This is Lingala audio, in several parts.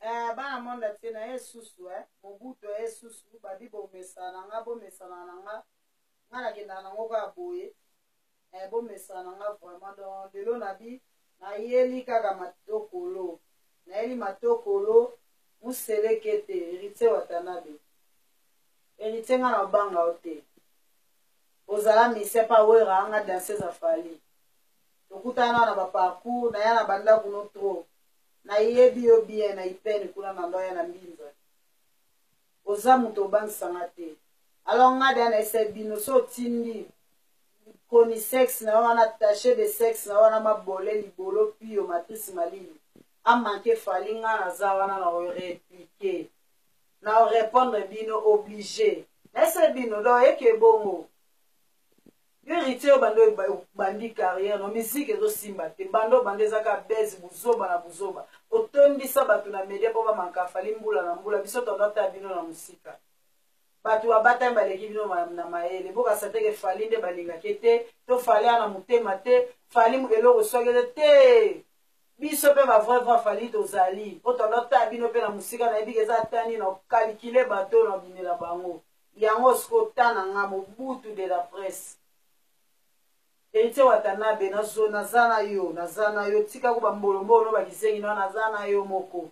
bana monde tie na esusu mobutu esusu babi bomesana nga bomesana na nga na kenda nango ka boye bomesana nga vraiment donc lelo nabi na yeli kaka matokolo na yeli matokolo muselekete héritier Watanabe héritier nga na banga ote ozala mise pa wera nga danseuse afali tokutana na baparcours na ya na banda kuno trop na yebi yo bien na ipeni kuna na ndoya na mbinza oza muto bansanga te alors nga dana ese bino so tindi koni sexe na wana taché de sexe na wana mabole libolo pio matrice malini a manqué fali nga na za wana na répliquer na répondre bino obligé ese bino do eke bongo yo héritier bando bandi carrière no musique ezo simba te bando bande zaka base buzoba na buzoba otondisa batu na media po ba manka fali mbula na mbula biso tondata bino na musika batu babata baleki bino na maele boka sateke fali nde balinga kete to fali na mutema te fali eloko swagele te biso pe ba vrai fali tozali po tondata bino pe na musika na ebike za tani na calculer bato na binela bango yango skotana nga mobutu de la presse héritier Watanabe nazana yo tika kuba mbolombo no bakisengi no nazana yo moko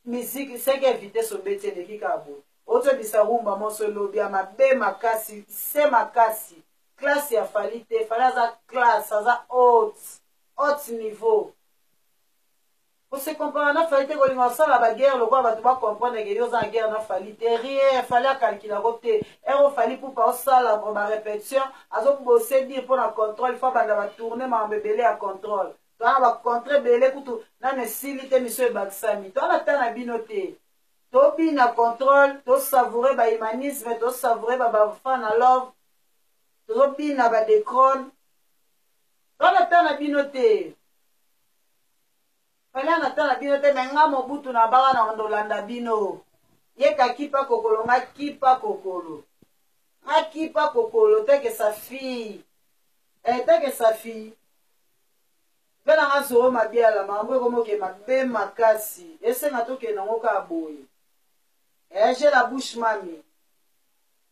musique seke invité so bete de kikabo oto bisa rumba moso lobi amabe makasi se makasi classe ya falite falaza classe za haute niveau on se compare na falite ko linga sala ba guerre lo kwa batu ba comprendre que yo za guerre na falite rien fallait calculer côté ero fali pour pas sala pour ba répétition azo bosser dire pour la contrôle faut banda ba tourner ma mbebele à contrôle to ba contrôle belé kutu na ne silite monsieur baksami to na tana binote to bina contrôle to savourer ba humanisme to savourer ba fan love to bina ba décron to na tana binote Fala na tana bino te menga mobutu na baga na ondolanda bino. Yeka kipa kokolo nga kipa kokolo. Nga kipa kokolo teke sa fille. Teke sa fille. Bela nga zoro mabiala mambo komo ke mabe makasi. Ese nga toke na ngoka boye. J'ai la bouche mami.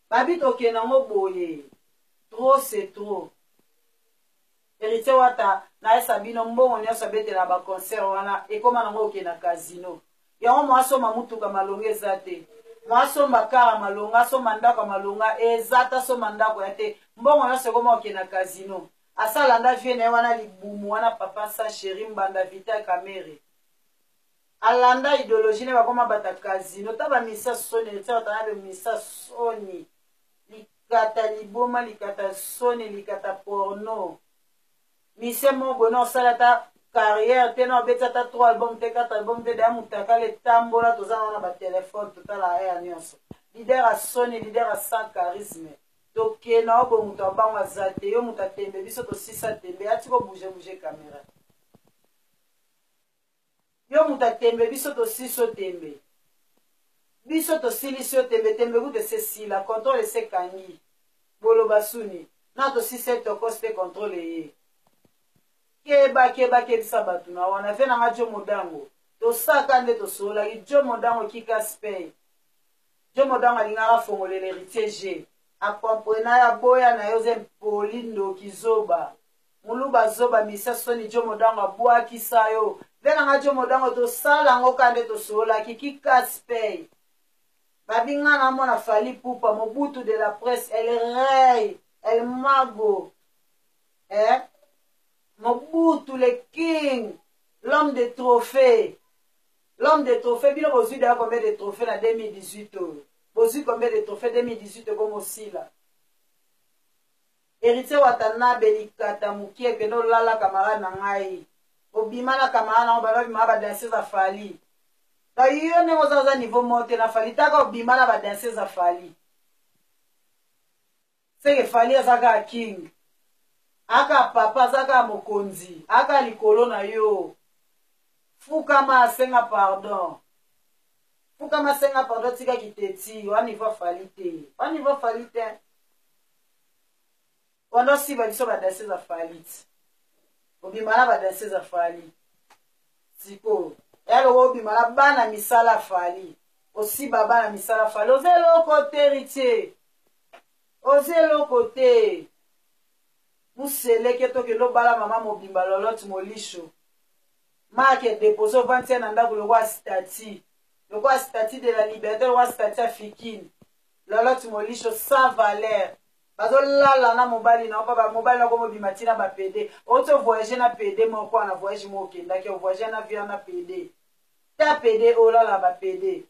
Babi toke na ngo boye. Trop c'est trop. Héritier Wata na esa bino mbongo nyonso abetela ba concert wana ekoma nango oke na casino yango mwasomba mutuka malonga eza te mwasomba kara malonga asomba ndako malonga eza ta somba ndako ya te mbongo nyonso ekoma oke na casino asala nda vie na ye wana libumu wana papa sa chéri mbanda vita kamere alanda idéologie ne bakoma bata casino ta bamisa soni héritier Wata na bemisa soni likata liboma likata soni likata porno mise mo bono salata carrière te no beta ta 3 albums te 4 albums te da mutaka le tambola tozana na ba téléphone totala aya nyonso leader a soni leader a sans charisme to ke na obo muto bangwa zate yo muta tembe biso to sisa tembe ati ko bouger caméra yo muta tembe biso to siso tembe biso to silisio tembe tembe ku de sesila contrôle se kangi bolo basuni na to sise to coste contrôle ye keba kebisa batu na wana fe na nga jo modango to saka nde to sola ki jo modango kika spay jo modango alingaka fongolele héritier G akompona ya boya na yo ze polindo kizoba muluba zoba misa soni jo modango abwakisa yo fe na nga jo modango to sala ngo kande to sola ki kika spay babinga na mona fali pupa mobutu de la presse elle rey elle mago Mobutu le king, l'homme des trophées. L'homme des trophées, bien vous d'ailleurs combien de trophées en 2018. Vous combien de trophées 2018 comme aussi là. Héritier Watanabe likata mukie que no lala camarade na ngai. Obima na camarade na obala bima ba danseuse afali. Da yo ne ozaza niveau monte na fali taka obima na ba danseuse afali. C'est que fali azaka king. Aka papa zaka mokonzi aka likolo na yo fukama asenga pardon tika kiteti wani va falite wando si baliso ba danseuse afalite obimana ba danseuse afali siko ya loko obima na bana misala fali aussi baba na misala fali oza eloko te héritier oza eloko te museleke tokende obala mama mobimba lolote molisho marke depose ovanti na ndako lokwa stati de la liberté lokwa stati ya fikine lolote molisho sans valeur bazolala na mobali na opa mobali na ko mobima tina ba PD oto voyager na PD moko na voyage mo okendaki o voyager na avion na PD ta PD olala ba PD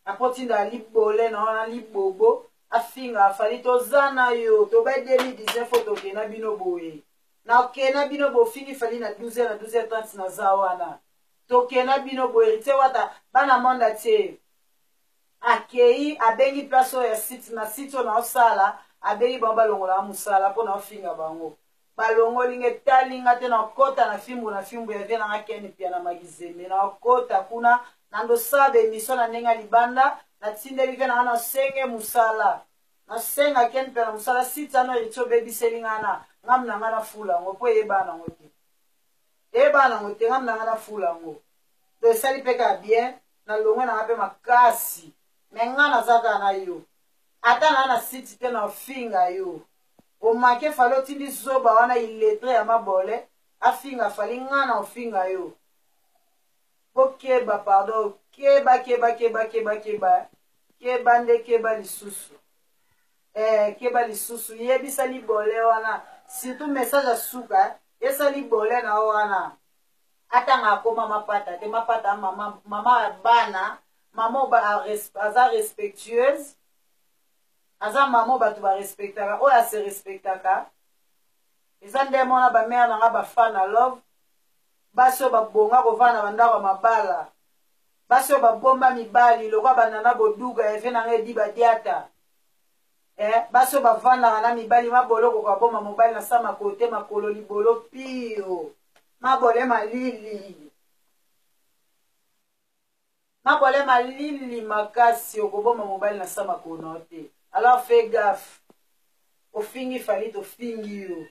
apotinda libole na libobo afinga afali tozana yo to ba 2019 photo ke na bino boye na kena bino bo fingi fali na 12 na 12h30 na zawana to kena bino bo hérité wata bana monda tie akei abengi place ya site na site na osala abengi bango balongola musala mpo na ofinga bango balongolinga etalinga te na kota na fimbu ya vie nanga keni pia na magizeme na kota kuna na ndosala emission na ndenge ya libanda natindeli ve nanga na senge musala nasenga keni pia na musala site ano eti obebiseli nga na ngamu na nga na fula yango mpo eyebana yango te eyebana yango te ngamu na nga na fula yango to esali mpe ka bien na longwe nanga mpe makasi me nga nazaka na yo ata na na site te na ofinga yo omake fali otindi zoba wana iletre ya mabole afinga fali nga na ofinga yo okeba pardon keba nde keba lisusu keba lisusu yebisa libole wana surtout message ya suka yesa libole na wana atanga akoma mapata te mapata mama ya bana mama aza respectueuse aza mama bato barespectaka oyo ase respectaka eza nde mona bamere nanga bafana love basi oyo babonga kovanda na bandako ya mabala basi oyo babomba mibali lokwa banana boduga efe nanga edi badiata basi oyo bavandaka na mibali maboloko kaboma mobali na sa makote makolo libolo pio mabole malili makasi okoboma mobali na sa makolo te alors fais gaffe ofingi fali tofingi yo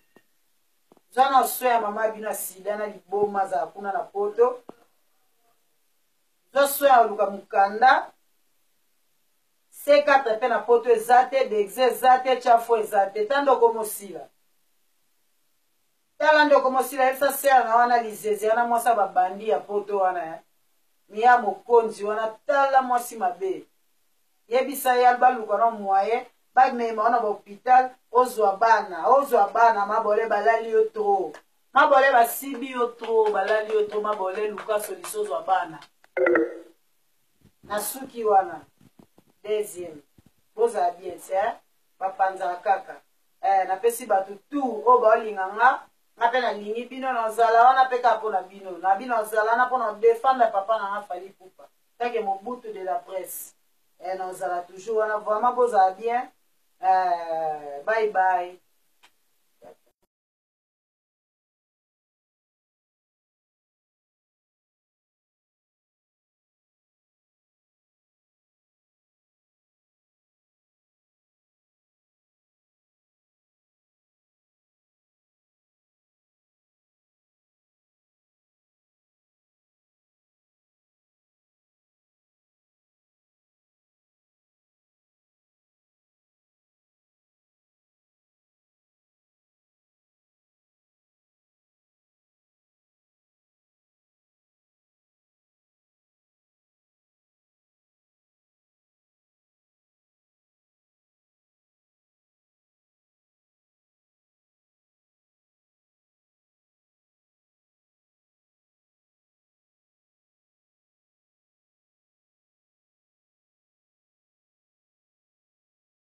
zwana osoya mama bino ya sida na liboma azala kuna na poto zosoya oluka mokanda C4 mpe na poto eza te dexe eza te chafo eza te ta ndoko mosila tala ndoko mosila yebisa sela na wana lizezi wana mwasi ya babandi ya poto wana miya mokonzi wana tala mwasi mabe yebisa ye baluka na moye bamema wana bahôpital ozwa bana mabole balali yo tro mabole basibi yo tro balali yo tro mabole luka solution ozwa bana na suki wana deuxième bozala bien te bapanzaka kaka napesi bato tu oyo baolinga nga mpe nalingi bino nazala wana mpe kaka mpo na bino nazala na mpo na défendre papa na nga Fally Ipupa tanke mobutu de la presse nazala toujours wana vraiment bozala bien bye bye.